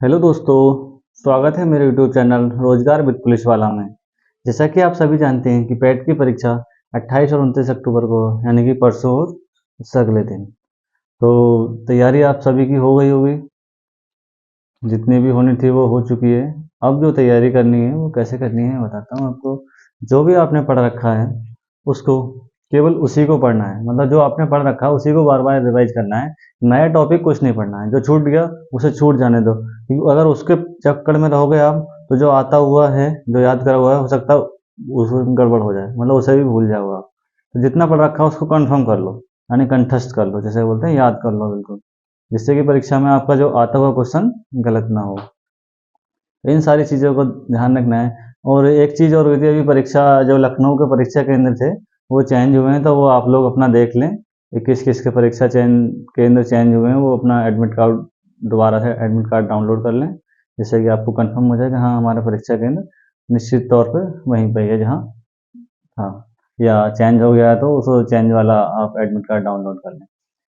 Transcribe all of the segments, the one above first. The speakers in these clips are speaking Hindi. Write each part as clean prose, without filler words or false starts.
हेलो दोस्तों, स्वागत है मेरे यूट्यूब चैनल रोजगार विद पुलिस वाला में। जैसा कि आप सभी जानते हैं कि पेट की परीक्षा 28 और 29 अक्टूबर को यानी कि परसों और उससे अगले दिन। तो तैयारी आप सभी की हो गई होगी, जितनी भी होनी थी वो हो चुकी है। अब जो तैयारी करनी है वो कैसे करनी है बताता हूँ आपको। जो भी आपने पढ़ रखा है उसको केवल उसी को पढ़ना है, मतलब जो आपने पढ़ रखा है उसी को बार बार रिवाइज करना है। नया टॉपिक कुछ नहीं पढ़ना है, जो छूट गया उसे छूट जाने दो, क्योंकि अगर उसके चक्कर में रहोगे आप तो जो आता हुआ है, जो याद करा हुआ है, हो सकता है उसमें गड़बड़ हो जाए, मतलब उसे भी भूल जाओ आप। तो जितना पढ़ रखा है उसको कंफर्म कर लो, यानी कंठस्थ कर लो, जैसे बोलते हैं याद कर लो बिल्कुल, जिससे कि परीक्षा में आपका जो आता हुआ क्वेश्चन गलत ना हो। इन सारी चीज़ों को ध्यान रखना है। और एक चीज़ और हुई थी, अभी परीक्षा जो लखनऊ के परीक्षा केंद्र थे वो चेंज हुए हैं, तो वो आप लोग अपना देख लें किस किस के परीक्षा केंद्र चेंज हुए हैं। वो अपना एडमिट कार्ड दोबारा से एडमिट कार्ड डाउनलोड कर लें, जिससे कि आपको कंफर्म हो जाए कि हाँ हमारा परीक्षा केंद्र निश्चित तौर पर वहीं पर है जहाँ हाँ, या चेंज हो गया है तो उस चेंज वाला आप एडमिट कार्ड डाउनलोड कर लें।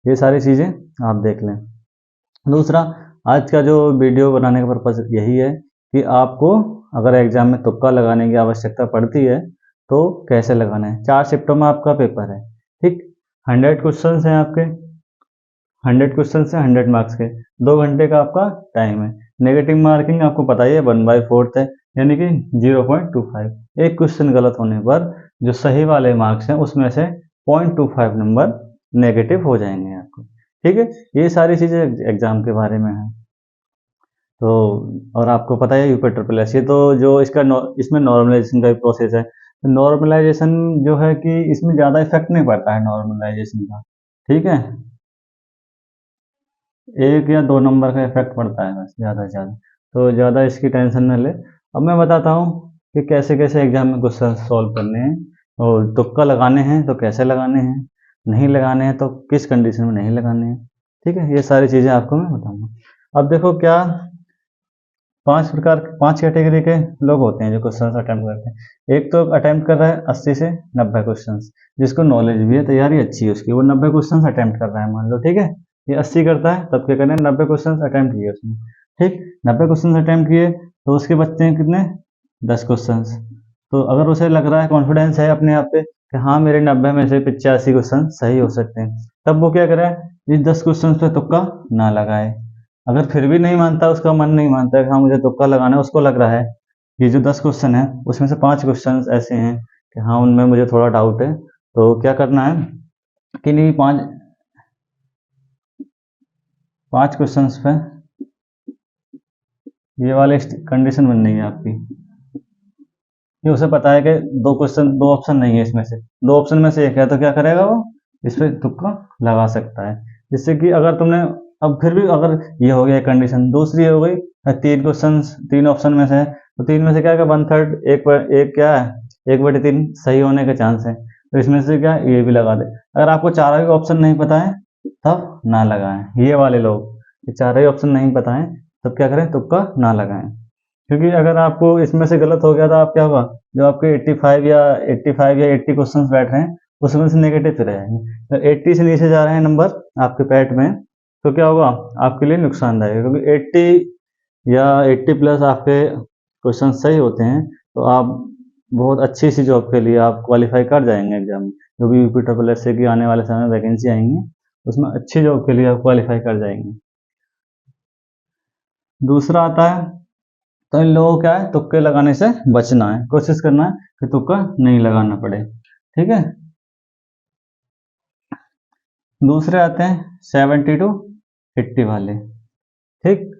ये सारी चीज़ें आप देख लें। दूसरा, आज का जो वीडियो बनाने का पर्पज़ यही है कि आपको अगर एग्ज़ाम में तुक्का लगाने की आवश्यकता पड़ती है तो कैसे लगाना है। 4 शिफ्टों में आपका पेपर है, ठीक। 100 क्वेश्चंस हैं आपके, 100 क्वेश्चन से 100 मार्क्स के, 2 घंटे का आपका टाइम है। नेगेटिव मार्किंग आपको पता ही है 1/4 है, यानी कि 0.25। एक क्वेश्चन गलत होने पर जो सही वाले मार्क्स हैं उसमें से 0.25 नंबर नेगेटिव हो जाएंगे आपको, ठीक है। ये सारी चीज़ें एग्जाम के बारे में है। तो और आपको पता है यूपी ट्रिपल एस, ये तो जो इसमें नॉर्मलाइजेशन का प्रोसेस है। तो नॉर्मलाइजेशन जो है कि इसमें ज़्यादा इफेक्ट नहीं पड़ता है नॉर्मलाइजेशन का, ठीक है। 1 या 2 नंबर का इफेक्ट पड़ता है बस, ज़्यादा से ज़्यादा। तो ज़्यादा इसकी टेंशन न ले। अब मैं बताता हूँ कि कैसे कैसे एग्जाम में क्वेश्चन सॉल्व करने हैं, और तुक्का लगाने हैं तो कैसे लगाने हैं, नहीं लगाने हैं तो किस कंडीशन में नहीं लगाने हैं, ठीक है। ये सारी चीज़ें आपको मैं बताऊंगा। अब देखो क्या, 5 कैटेगरी के लोग होते हैं जो क्वेश्चन अटेम्प्ट करते हैं। एक तो अटेम्प्ट कर रहा है 80 से 90 क्वेश्चन, जिसको नॉलेज भी है, तैयारी अच्छी है उसकी, वो 90 क्वेश्चन अटेम्प्ट कर रहा है मान लो, ठीक है। ये 80 करता है तब क्या करना है, 90 क्वेश्चन अटेम्प्ट किए उसने, ठीक। 90 क्वेश्चन अटेम्प्ट किए तो उसके बचते हैं कितने, 10 क्वेश्चन। तो अगर उसे लग रहा है, कॉन्फिडेंस है अपने आप पे कि हाँ मेरे 90 में से 85 क्वेश्चन सही हो सकते हैं, तब वो क्या करे, इस 10 क्वेश्चन पे तुक्का ना लगाए। अगर फिर भी नहीं मानता, उसका मन नहीं मानता कि हाँ मुझे तुक्का लगाना है, उसको लग रहा है ये जो 10 क्वेश्चन है उसमें से 5 क्वेश्चन ऐसे हैं कि हाँ उनमें मुझे थोड़ा डाउट है, तो क्या करना है कि नहीं, 5 क्वेश्चन पे ये वाले कंडीशन बननी है आपकी कि उसे पता है कि 2 ऑप्शन नहीं है, इसमें से 2 ऑप्शन में से एक है, तो क्या करेगा वो, इस पे तुक्का लगा सकता है। जिससे कि अगर तुमने, अब फिर भी अगर ये हो गया कंडीशन, दूसरी हो गई 3 क्वेश्चन, 3 ऑप्शन में से है, तो 3 में से क्या है, 1/3, एक क्या है, 1/3 सही होने के चांस है, तो इसमें से क्या ये भी लगा दे। अगर आपको चारों ही ऑप्शन नहीं पता है तब ना लगाएं, ये वाले लोग चारों ही ऑप्शन नहीं पता है तब क्या करें, तुक्का ना लगाएं। क्योंकि अगर आपको इसमें से गलत हो गया तो आप क्या होगा, जो आपके 85 या 80 क्वेश्चन बैठ रहे हैं उसमें से नेगेटिव पे रहेंगे, तो 80 से नीचे जा रहे हैं नंबर आपके पैट में, तो क्या होगा, आपके लिए नुकसानदायक है। क्योंकि 80 या 80 प्लस आपके क्वेश्चन सही होते हैं तो आप बहुत अच्छी सी जॉब के लिए आप क्वालिफाई कर जाएंगे एग्जाम में। जो भी यूपी ट्रिपल एस की आने वाले समय में वैकेंसी आएंगी उसमें अच्छी जॉब के लिए आप क्वालिफाई कर जाएंगे। दूसरा आता है, तो इन लोगों को क्या है, तुक्के लगाने से बचना है, कोशिश करना है कि तुक्का नहीं लगाना पड़े, ठीक है। दूसरे आते हैं 70 टू 80 वाले, ठीक।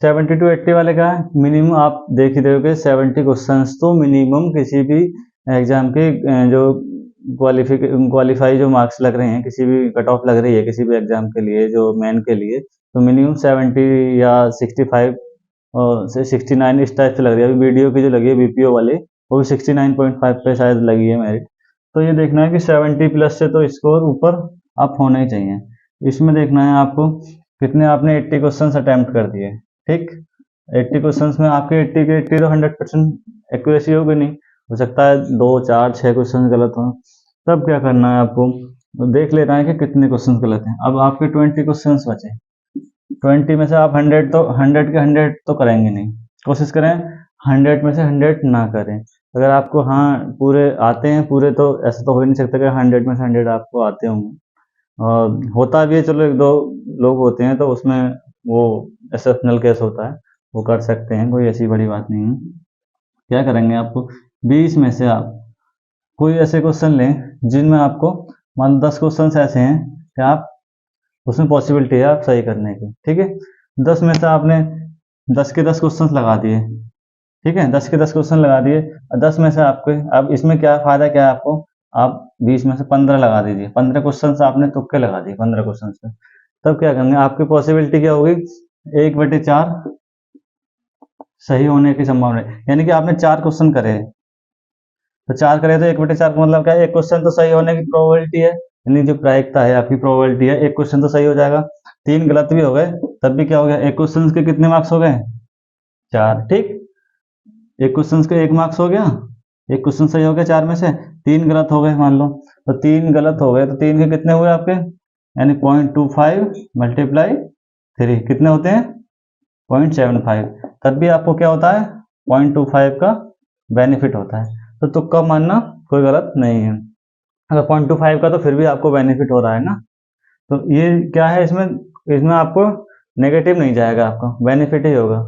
70 टू 80 वाले का मिनिमम आप देख ही रहे हो कि 70 क्वेश्चंस तो मिनिमम किसी भी एग्जाम के जो क्वालिफाई जो मार्क्स लग रहे हैं, किसी भी कट ऑफ लग रही है किसी भी एग्जाम के लिए, जो मेन के लिए, तो मिनिमम 70 या 65 और से 69 इस टाइप से लग रही है। अभी वीडियो की जो लगी है बीपीओ वाले, वो भी 69.5 पे शायद लगी है मेरिट। तो ये देखना है कि 70 प्लस से तो स्कोर ऊपर आप होना ही चाहिए। इसमें देखना है आपको कितने आपने 80 क्वेश्चन अटेम्प्ट कर दिए, ठीक। 80 क्वेश्चन में आपके 80 के 80 तो 100% एक्यूरेसी होगी नहीं, हो सकता है 2 4 6 क्वेश्चन गलत हो। तब क्या करना है आपको, देख लेना है कि कितने क्वेश्चन गलत हैं। अब आपके 20 क्वेश्चन बचे, 20 में से आप 100 तो 100 के 100 तो करेंगे नहीं, कोशिश करें 100 में से 100 ना करें। अगर आपको हाँ पूरे आते हैं पूरे, तो ऐसा तो हो ही नहीं सकता कि 100 में से 100 आपको आते होंगे। और होता भी है, चलो एक दो लोग होते हैं तो उसमें वो एक्सेप्शनल केस होता है, वो कर सकते हैं, कोई ऐसी बड़ी बात नहीं है। क्या करेंगे, आपको 20 में से आप कोई ऐसे क्वेश्चन लें जिनमें आपको मान लो 10 क्वेश्चन ऐसे हैं कि आप उसमें पॉसिबिलिटी है आप सही करने की, ठीक है। 10 में से आपने 10 के 10 क्वेश्चन लगा दिए, ठीक है, 10 के 10 क्वेश्चन लगा दिए। 10 में से आपके अब इसमें क्या फायदा, क्या है आपको, आप 20 में से 15 लगा दीजिए, 15 क्वेश्चन आपने तुक्के लगा दिए 15 क्वेश्चन पे। तब क्या करेंगे, आपकी पॉसिबिलिटी क्या होगी, 1/4 सही होने की संभावना है। यानी कि आपने 4 क्वेश्चन करे, तो 4 करे तो 1/4 का मतलब क्या है, एक क्वेश्चन तो सही होने की प्रोबेबिलिटी है, यानी जो प्रायिकता है आपकी प्रोबेबिलिटी है, एक क्वेश्चन तो सही हो जाएगा। 3 गलत भी हो गए तब भी क्या हो गया, एक क्वेश्चन के कितने मार्क्स हो गए, 4, ठीक। एक क्वेश्चन के 1 मार्क्स हो गया, एक क्वेश्चन सही हो गया 4 में से, 3 गलत हो गए मान लो, तो 3 गलत हो गए तो 3 के कितने हुए आपके, यानी 0.25 मल्टीप्लाई 3 कितने होते हैं, 0.75। तब भी आपको क्या होता है, 0.25 का बेनिफिट होता है। तो तुक्का मानना कोई गलत नहीं है। अगर 0.25 का तो फिर भी आपको बेनिफिट हो रहा है ना, तो ये क्या है, इसमें इसमें आपको नेगेटिव नहीं जाएगा, आपका बेनिफिट ही होगा,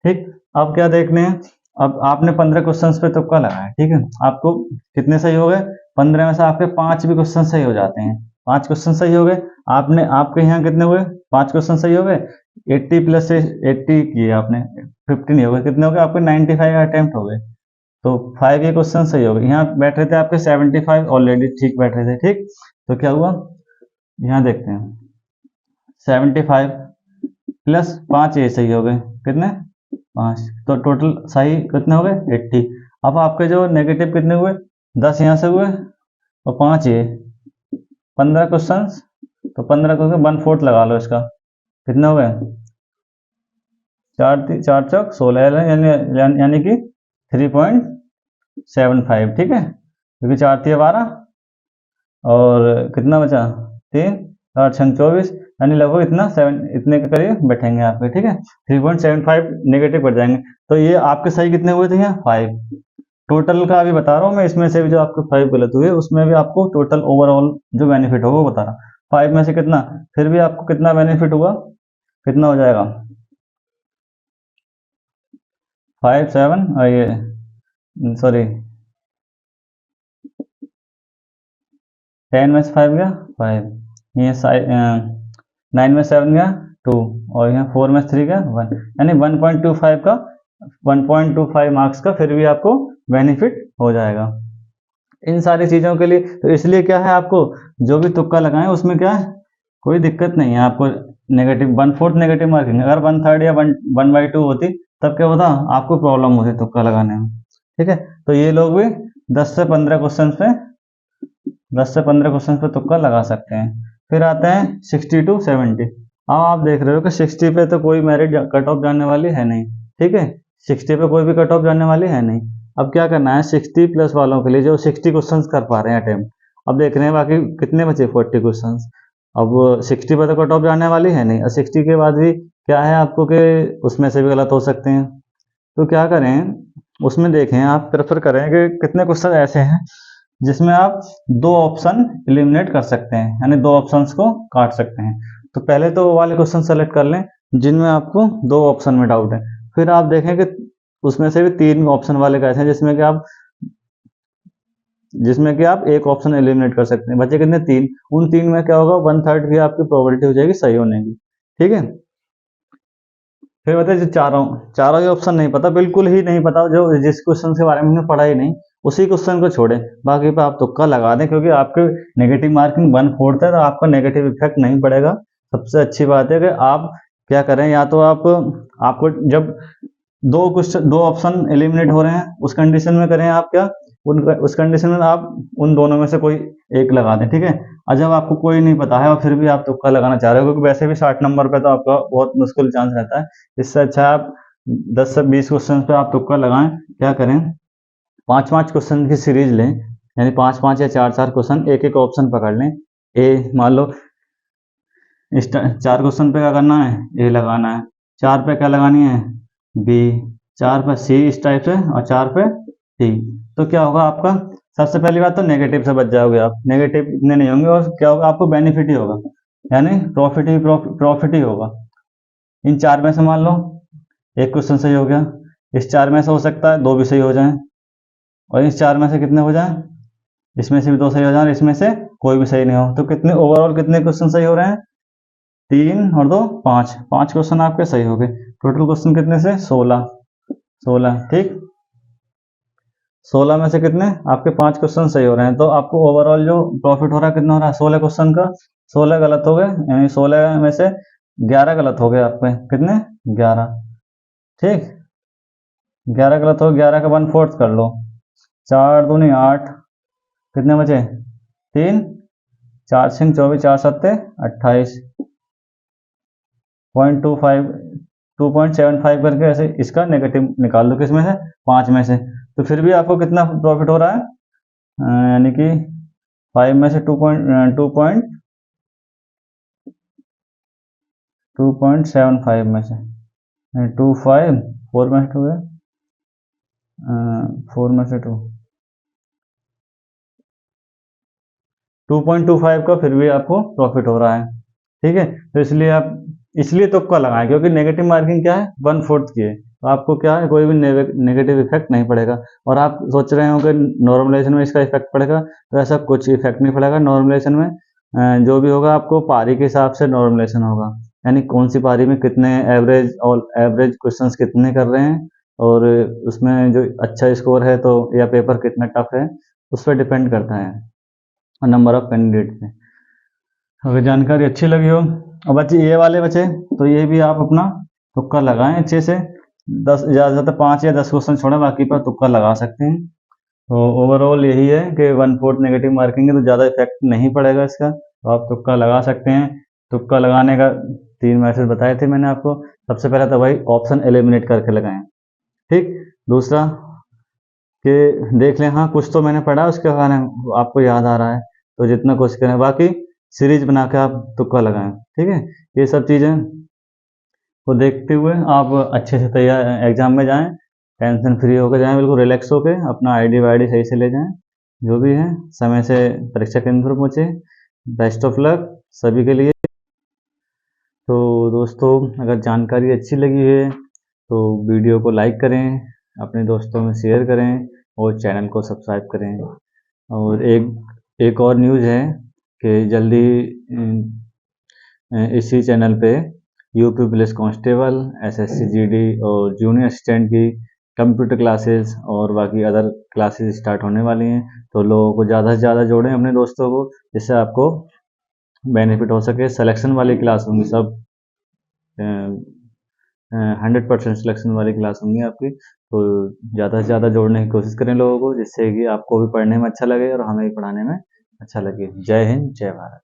ठीक। अब क्या देखने हैं, अब आपने 15 क्वेश्चंस पे तुक्का लगाया, ठीक है, आपको कितने सही हो गए, 15 में से आपके 5 भी क्वेश्चन सही हो जाते हैं, 5 क्वेश्चन सही हो गए। आपने आपके यहाँ कितने हुए, 5 क्वेश्चन सही हो गए, 80 प्लस 80 किए आपने, 50 नहीं हो गए, कितने हो गए आपके, 95 अटेम्प्ट हो गए, तो 5 ये क्वेश्चन सही हो गए। यहाँ बैठ रहे थे आपके 75 ऑलरेडी ठीक बैठ रहे थे, ठीक। तो क्या हुआ, यहाँ देखते हैं, 75 प्लस 5 ये सही हो गए, कितने, 5, तो टोटल सही कितने हो गए, 80। अब आपके जो नेगेटिव कितने हुए, 10 यहाँ से हुए और 5 ये, 15 क्वेश्चन, तो 15 क्वेश्चन 1/4 लगा लो इसका, कितने हो गए, 4 चौक 16, यानी कि 3.75, ठीक है, क्योंकि 4 थी 12 और कितना बचा, 3, 8 छंग 24, यानी लगभग इतना 7 इतने के करीब बैठेंगे आपके, ठीक है, 3.75 नेगेटिव बढ़ जाएंगे। तो ये आपके सही कितने हुए थे, यहाँ 5 टोटल का अभी बता रहा हूँ मैं, इसमें से भी जो आपके 5 गलत हुए उसमें भी आपको टोटल ओवरऑल जो बेनिफिट होगा वो बता रहा, 5 में से कितना, फिर भी आपको कितना बेनिफिट हुआ, कितना हो जाएगा, 5 7 और ये सॉरी 10 में से 5 गया 5, ये 9 में 7 गया 2 और यहाँ 4 में 3 गया 1, यानी 1.25 का 1.25 मार्क्स का फिर भी आपको बेनिफिट हो जाएगा इन सारी चीज़ों के लिए। तो इसलिए क्या है, आपको जो भी तुक्का लगाएं उसमें क्या है, कोई दिक्कत नहीं है आपको, नेगेटिव 1/4 नेगेटिव मार्किंग, अगर 1/3 या 1/2 होती तब क्या होता, आपको प्रॉब्लम होती तुक्का लगाने में, ठीक है। तो ये लोग भी 10 से 15 क्वेश्चन पे 10 से 15 क्वेश्चन पे तुक्का लगा सकते हैं। फिर आते हैं 60 to 70। अब आप देख रहे हो कि 60 पे तो कोई मेरिट कट ऑफ जाने वाली है नहीं, ठीक है, 60 पे कोई भी कट ऑफ जाने वाली है नहीं। अब क्या करना है, 60 प्लस वालों के लिए जो 60 क्वेश्चन कर पा रहे हैं अटेम्प्ट, अब देख रहे हैं बाकी कितने बचे, 40 क्वेश्चन। अब 60 पे तो कट ऑफ जाने वाली है नहीं, और 60 के बाद भी क्या है आपको कि उसमें से भी गलत हो सकते हैं। तो क्या करें, उसमें देखें, आप प्रेफर करें कि कितने क्वेश्चन ऐसे हैं जिसमें आप 2 ऑप्शन एलिमिनेट कर सकते हैं, यानी 2 ऑप्शंस को काट सकते हैं। तो पहले तो वो वाले क्वेश्चन सेलेक्ट कर लें जिनमें आपको 2 ऑप्शन में डाउट है, फिर आप देखें कि उसमें से भी 3 ऑप्शन वाले कैसे हैं जिसमें कि आप एक ऑप्शन एलिमिनेट कर सकते हैं। बचे कितने, 3, उन 3 में क्या होगा, 1/3 की आपकी प्रोबेबिलिटी हो जाएगी सही होने की, ठीक है। फिर बताइए जो चारों ही ऑप्शन नहीं पता, बिल्कुल ही नहीं पता, जो जिस क्वेश्चन के बारे में हमने पढ़ा ही नहीं उसी क्वेश्चन को छोड़े, बाकी पे आप तुक्का लगा दें, क्योंकि आपके नेगेटिव मार्किंग 1/4 है तो आपका नेगेटिव इफेक्ट नहीं पड़ेगा। सबसे अच्छी बात है कि आप क्या करें, या तो आपको जब 2 ऑप्शन एलिमिनेट हो रहे हैं उस कंडीशन में करें आप क्या, उस कंडीशन में आप उन दोनों में से कोई एक लगा दें, ठीक है। और जब आपको कोई नहीं पता है और फिर भी आप तुक्का लगाना चाह रहे हो, क्योंकि वैसे भी 60 नंबर पे तो आपका बहुत मुश्किल चांस रहता है, इससे अच्छा आप 10 से 20 क्वेश्चन पे आप तुक्का लगाएं। क्या करें, 5-5 क्वेश्चन की सीरीज लें, यानी 5-5 या 4-4 क्वेश्चन, एक एक ऑप्शन पकड़ लें। मान लो इस 4 क्वेश्चन पे क्या करना है, ए लगाना है। 4 पे क्या लगानी है, बी। 4 पे सी इस टाइप से, और 4 पे डी। तो क्या होगा आपका, सबसे पहली बात तो नेगेटिव से बच जाओगे आप, नेगेटिव इतने नहीं होंगे, और क्या होगा आपको बेनिफिट ही होगा, यानी प्रॉफिट ही होगा। इन 4 में से मान लो एक क्वेश्चन सही हो गया, इस 4 में से हो सकता है 2 भी सही हो जाएं, और इस 4 में से कितने हो जाएं, इसमें से भी 2 सही हो जाएं, और इसमें से कोई भी सही नहीं हो। तो कितने ओवरऑल कितने क्वेश्चन सही हो रहे हैं, 3 और 2 5, 5 क्वेश्चन आपके सही हो गए। टोटल क्वेश्चन कितने से, 16, ठीक। 16 में से कितने आपके 5 क्वेश्चन सही हो रहे हैं, तो आपको ओवरऑल जो प्रॉफिट हो रहा है कितना हो रहा है, 16 क्वेश्चन का 16 गलत हो गए, यानी 16 में से 11 गलत हो गए आपके, कितने, 11, ठीक। 11 गलत हो, 11 का 1/4 कर लो, 4 दूनी 8, कितने बचे, 3, 4 6 24, 4 7 28, 2.75 करके ऐसे इसका नेगेटिव निकाल लो, किसमें से, 5 में से। तो फिर भी आपको कितना प्रॉफिट हो रहा है, यानी कि 5 में से 2.75 में से 25, 4 में से 2 है, 4 में से 2, 2.25 का फिर भी आपको प्रॉफिट हो रहा है, ठीक है। तो इसलिए तुक्का लगाएं, क्योंकि नेगेटिव मार्किंग क्या है, 1/4 की है, तो आपको क्या है, कोई भी नेगेटिव इफेक्ट नहीं पड़ेगा। और आप सोच रहे हो कि नॉर्मलाइजेशन में इसका इफेक्ट पड़ेगा, तो ऐसा कुछ इफेक्ट नहीं पड़ेगा। नॉर्मलाइजेशन में जो भी होगा आपको पारी के हिसाब से नॉर्मलाइजेशन होगा, यानी कौन सी पारी में कितने एवरेज क्वेश्चंस कितने कर रहे हैं, और उसमें जो अच्छा स्कोर है तो, या पेपर कितना टफ है, उस पर डिपेंड करता है, और नंबर ऑफ कैंडिडेट पे। अगर जानकारी अच्छी लगी हो, और बच्चे ये वाले बचे, तो ये भी आप अपना तुक्का लगाएं अच्छे से, 10 ज़्यादा 5 या 10 क्वेश्चन छोड़े, बाकी पर तुक्का लगा सकते हैं। तो ओवरऑल यही है कि 1/4 नेगेटिव मार्किंग है, तो ज़्यादा इफेक्ट नहीं पड़ेगा इसका, तो आप तुक्का लगा सकते हैं। तुक्का लगाने का 3 मेथड बताए थे मैंने आपको। सबसे पहले तो भाई ऑप्शन एलिमिनेट करके लगाएं, ठीक। दूसरा कि देख लें, हाँ कुछ तो मैंने पढ़ा उसके बारे में आपको याद आ रहा है, तो जितना कोशिश करें, बाकी सीरीज बना के आप तुक्का लगाएं, ठीक है। ये सब चीज़ें को देखते हुए आप अच्छे से तैयार एग्जाम में जाएं, टेंशन फ्री होकर जाएं, बिल्कुल रिलैक्स होकर अपना आईडी वाईडी सही से ले जाएं, जो भी है समय से परीक्षा केंद्र पर पहुँचे। बेस्ट ऑफ लक सभी के लिए। तो दोस्तों, अगर जानकारी अच्छी लगी है तो वीडियो को लाइक करें, अपने दोस्तों में शेयर करें, और चैनल को सब्सक्राइब करें। और एक और न्यूज़ है कि जल्दी इसी चैनल पे UP police constable, SSC GD और जूनियर असिस्टेंट की कंप्यूटर क्लासेस और बाकी अदर क्लासेस स्टार्ट होने वाली हैं। तो लोगों को ज़्यादा से ज़्यादा जोड़ें अपने दोस्तों को, जिससे आपको बेनिफिट हो सके। सिलेक्शन वाली क्लास होंगी सब, 100% सिलेक्शन वाली क्लास होंगी आपकी। तो ज़्यादा से ज़्यादा जोड़ने की कोशिश करें लोगों को, जिससे कि आपको भी पढ़ने में अच्छा लगे और हमें भी पढ़ाने में अच्छा लगे। जय हिंद, जय भारत।